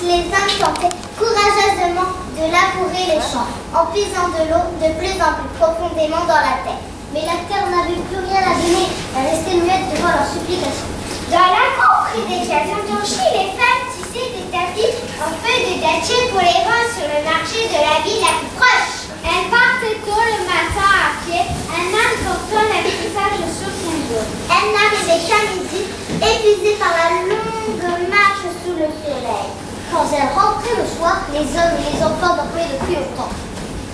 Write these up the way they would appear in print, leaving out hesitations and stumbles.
les hommes tentaient courageusement de labourer les champs, en puisant de l'eau de plus en plus profondément dans la terre. Mais la terre n'avait plus rien à donner, elle restait muette devant leurs supplications. Dans la cour près des casernes blanchies, les femmes tissaient des tapis en feuilles de dattier pour les vendre sur le marché de la ville la plus proche. Elles partaient tôt le matin à pied, un âne portant l'affichage sur son dos. Elles n'arrivaient qu'à midi, épuisées par la longue marche sous le soleil. Quand elles rentraient le soir, les hommes et les enfants dormaient depuis longtemps.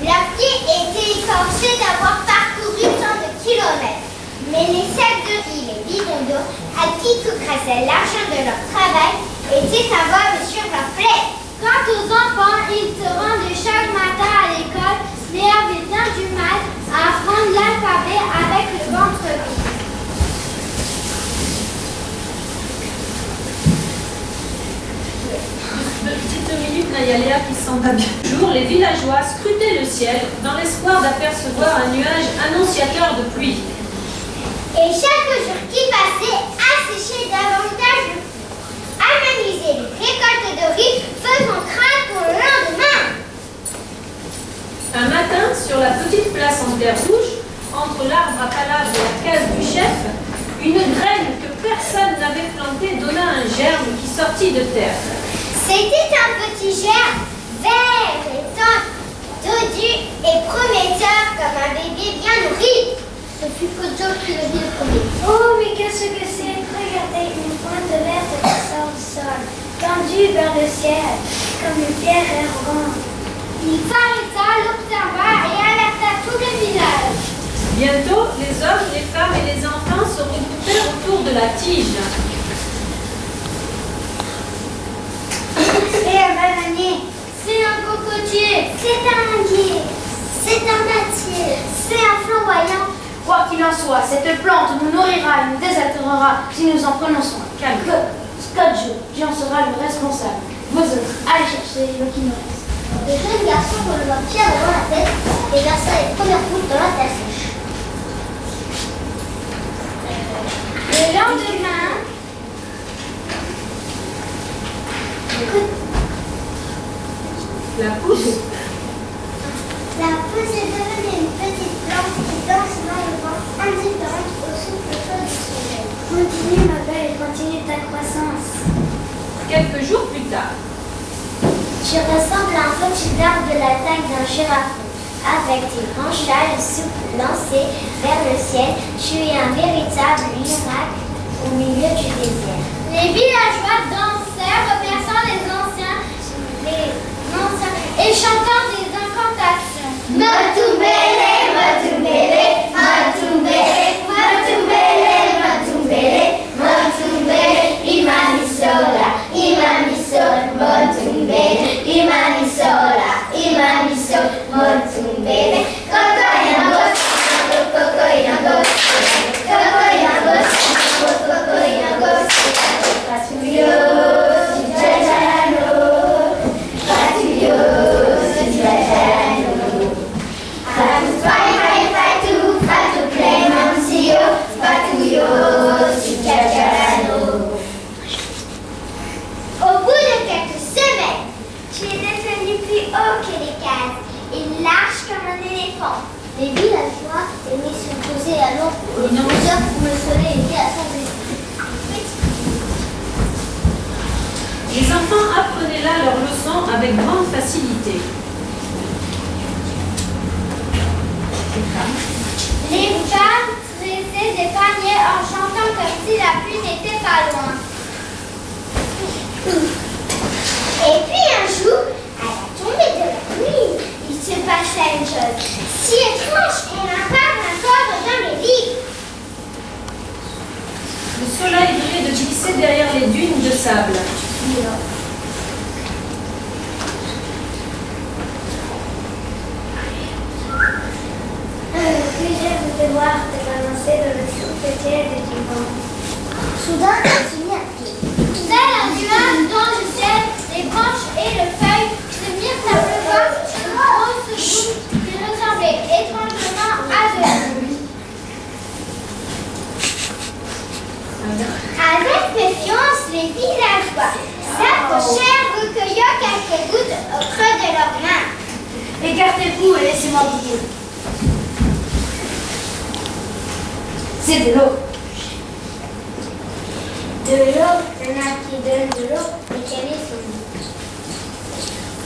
Leurs pieds étaient écorchés d'avoir parcouru tant de kilomètres. Mais les sacs de riz, les bidons d'eau, à qui coûterait l'argent de leur travail, étaient à voir sur leur plaie. Quant aux enfants, ils se rendaient chaque matin à l'école, mais avaient bien du mal à apprendre l'alphabet avec le ventre vide. De petites minutes, Nayalea qui s'en va bien. Un jour, les villageois scrutaient le ciel dans l'espoir d'apercevoir un nuage annonciateur de pluie. Et chaque jour qui passait asséchait davantage le flux, amenuisait les récoltes de riz, faisant craindre pour le lendemain. Un matin, sur la petite place en terre rouge, entre l'arbre à palabre et la case du chef, une graine que personne n'avait plantée donna un germe qui sortit de terre. C'était un petit germe, vert et tendre, dodu et prometteur comme un bébé bien nourri. Ce fut Kojo qui le vit le premier. Oh, mais qu'est-ce que c'est? Regardez, une pointe verte qui sort du sol, tendue vers le ciel, comme une pierre errante. Il s'arrêta, l'observa et alerta tout le village. Bientôt, les hommes, les femmes et les enfants se regroupèrent autour de la tige. C'est un bananier, c'est un cocotier, c'est un manguier, c'est un dattier, c'est un flamboyant. Quoi qu'il en soit, cette plante nous nourrira et nous désaltérera si nous en prenons soin. Calme. Kojo, tu en seras le responsable. Vous autres, allez chercher le qui nous reste. Le jeune garçon releva Pierre devant la tête et versa les premières gouttes dans la terre sèche. Le lendemain, La pousse. la pousse est devenue une petite plante qui danse dans le vent, indifférente au souffle chaud du soleil. Continue ma belle, continue ta croissance. Quelques jours plus tard, Tu ressembles à un petit arbre de la taille d'un girafon. Avec tes branchages souples lancés vers le ciel, tu es un véritable miracle au milieu du désert. Les villageois dansèrent, remerciant les anciens et chantant des incantations. Matumbele, matumbele, matumbele, matumbele, matumbele, matumbele, imanisola, imanisola, matumbele, imanisola, imanisola, matumbele, cocoinagos, cocoinagos, cocoinagos, cocoinagos, paturios, jajarano, paturios, jajarano, patu pai patu, patu clemencio, paturios, jajarano. Au bout de quelques semaines, tu es devenu plus haut que les cases et large comme un éléphant. Les villageois aimaient se poser à l'ombre des heures où le soleil était à son zénith. les enfants apprenaient là leurs leçons avec grande facilité. Les femmes tressaient des paniers en chantant comme si la pluie n'était pas loin. Et puis un jour, à la tombée de la nuit, il se passa une chose si étrange qu'on n'a pas encore dans les livres. Le soleil venait de glisser derrière les dunes de sable. Puis j'aime te voir te balancer dans le souffle tiède du vent. Soudain, elle se mit à pied. Tel un nuage dans le ciel, les branches et le feuille se mirent à pleuvoir sur une grosse goutte qui ressemblait étrangement à de la pluie. Avec méfiance, les villageois s'approchèrent recueillant Écartez-vous et laissez-moi vous dire. C'est de l'eau. De l'eau, il y en a qui donnent de l'eau, mais quel est son nom?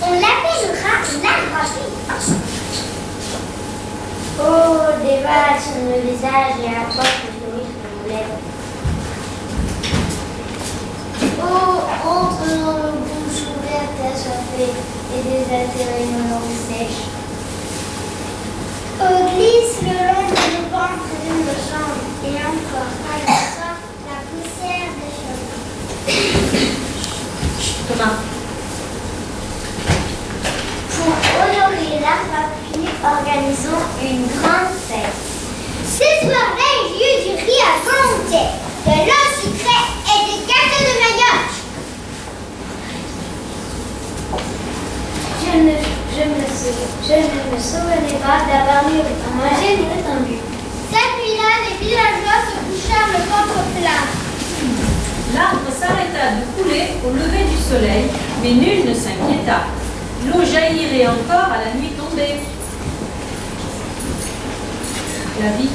On l'appellera l'arbre à pluie. Oh, des vagues sur le visage et à porte de fleurir sur nos lèvres. Oh, entre dans nos bouches ouvertes et assoiffées et désaltérées nos langues sèches. Oh, glisse le long de nos ventres et de nos jambes et encore à la sorte la poussière des cheveux. Thomas. Pour honorer l'arbre à pluie, organisons une grande fête. Ce soir-là, il y eut du riz à volonté, de l'eau sucrée et des gâteaux de manioc. Je ne me souvenais pas d'avoir eu à manger ni attendu. Cette nuit-là, les villageois se couchèrent le ventre plein. L'arbre s'arrêta de couler au lever du soleil, mais nul ne s'inquiéta. L'eau jaillirait encore à la nuit tombée. La vie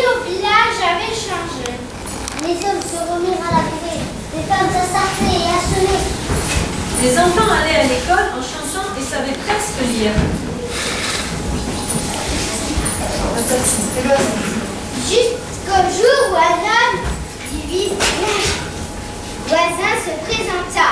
au village avait changé. Les hommes se remirent à la courée, les femmes à s'arcer et à sonner. Les enfants allaient à l'école en chantant et savaient presque lire. Jusqu'au jour où un homme du village voisin se présenta.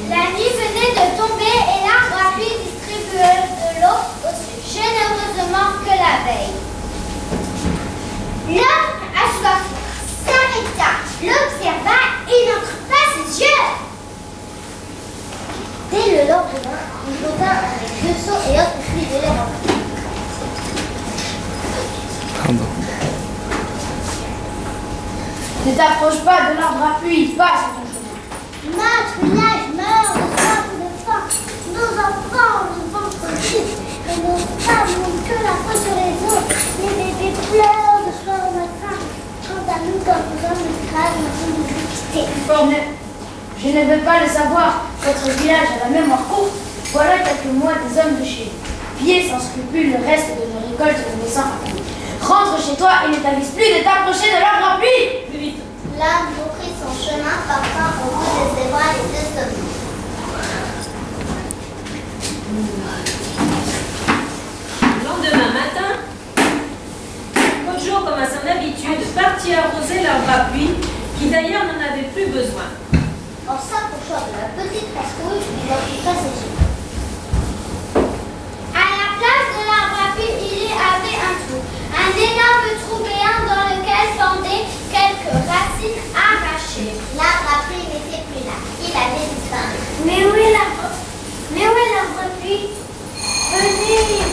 La nuit venait de tomber et l'arbre à pluie distribuait de l'eau aussi généreusement que la veille. L'homme assoiffé s'arrêta, l'observa et n'entre pas ses yeux. Dès le lendemain, il revint avec 2 seaux et autres fruits de l'air. Ne t'approche pas de l'arbre à pluie, passe sur ton chemin. Notre village meurt de soif ou de faim. Nos enfants ont le ventre vide et nos femmes n'ont que la faute sur les autres. Les bébés pleurent de soir au matin. Quant à nous, comme hommes esclaves, nous sommes quitter. Je ne veux pas le savoir. Votre village a la mémoire courte. Voilà quelques mois des hommes de chez nous. Piller sans scrupule le reste de nos récoltes en laissant à terre. Rentre chez toi et ne t'avise plus de t'approcher de l'arbre à pluie. Plus vite. L'âme reprit son chemin, partant au bout de ses bras les 2 sommets. Le lendemain matin, Kojo, comme à son habitude, partit arroser l'arbre à pluie, qui d'ailleurs n'en avait plus besoin. En s'approchant de la petite pascouille, il occupa ses yeux. À la place de l'arbre à pluie, il y avait un trou. Un énorme trou béant dans lequel pendaient quelques racines arrachées. L'arbre à pluie n'était plus là. Il avait disparu. Mais où est l'arbre à pluie? Venez,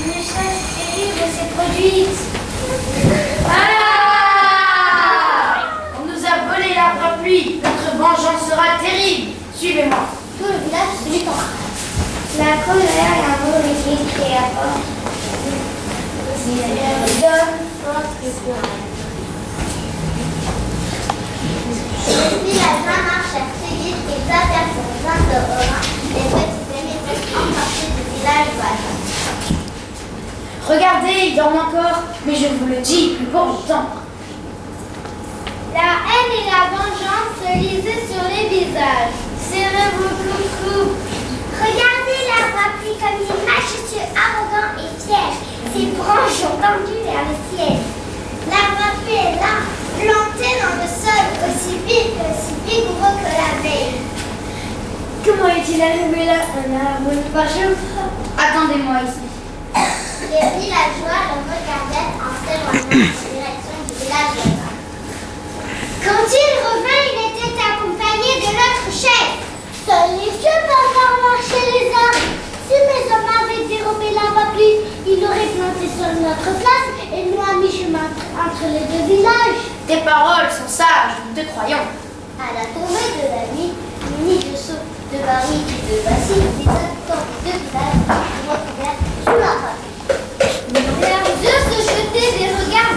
une chasse terrible s'est produite. On nous a volé l'arbre à pluie. Notre vengeance sera terrible. Suivez-moi. Tout le village se mit en rage. La colère et un mauvais cri à porte. Les villageois marchèrent très vite et s'aperçurent dehors les petits émetteurs emportés du village voisin. Regardez, il dorment encore. Mais je vous le dis, plus pour longtemps. La haine et la vengeance se lisaient sur les visages. Serrez-vous coucou. Regardez l'arbre à pluie comme il est majestueux, arrogant et fier. Ses branches sont tendues vers le ciel. L'arbre à pluie est là, planté dans le sol, aussi vif et aussi vigoureux que la veille. Comment est-il arrivé là? Un arbre fâcheux. Attendez-moi ici. Les villageois le regardèrent en s'éloignant en direction du village voisin. Quand il revint, il était accompagné de notre chef. Seuls les dieux peuvent faire marcher les arbres. Si mes hommes avaient dérobé l'arbre à pluie, ils l'auraient planté sur notre place et nous à mi-chemin entre les 2 villages. Tes paroles sont sages, nous te croyons. À la tombée de la nuit, munis de seaux, de barils et de bassines, les habitants des 2 villages se retrouvèrent sous l'arbre à pluie. Leurs yeux se jetaient des regards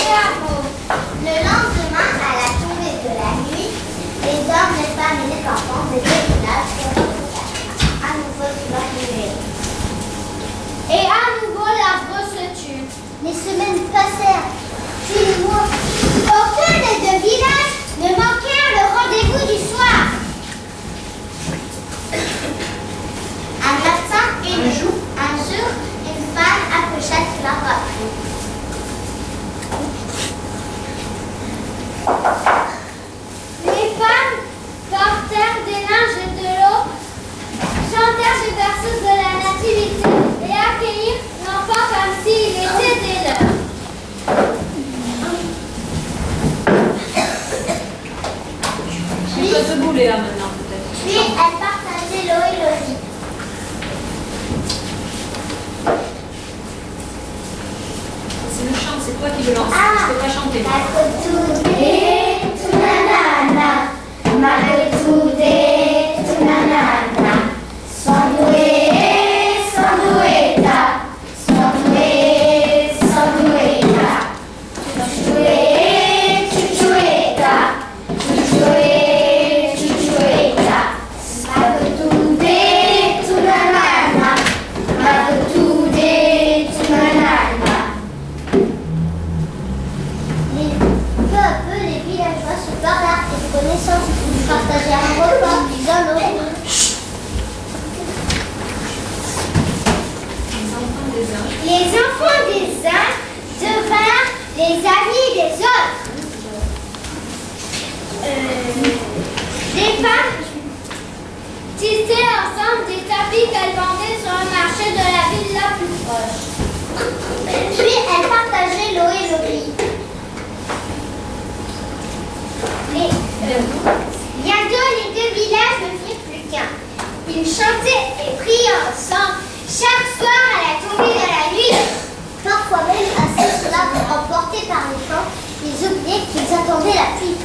hameaux. Le lendemain, à la tombée de la nuit, les hommes, les femmes et les enfants des deux villages se retrouvent à nouveau sur leur rivière. Et à nouveau, l'arbre se tue. Les semaines passèrent, puis les mois. Aucun des deux villages ne manquèrent le rendez-vous du soir. Un matin, un jour, une femme approcha sur la voiture. Les femmes portèrent des linges de l'eau, chantèrent des berceaux de la nativité et accueillirent l'enfant comme s'il était des leurs. Tu peux te bouler là maintenant peut-être. Puis elles partageaient l'eau et le lit. C'est le chant, c'est toi qui le lances. Je peux pas chanter. Peu à peu, les villageois se parlèrent et connaissances. Ils partagèrent un repas, puis un autre. Les enfants des uns devinrent les amis des autres. Les femmes tissaient ensemble des tapis qu'elles vendaient sur le marché de la ville la plus proche. Puis elles partageaient l'eau et le riz. Bientôt, les deux villages ne firent plus qu'un. Ils chantaient et priaient ensemble chaque soir à la tombée de la nuit. Parfois même, assis sur l'arbre emportés par les chants, ils oubliaient qu'ils attendaient la pluie.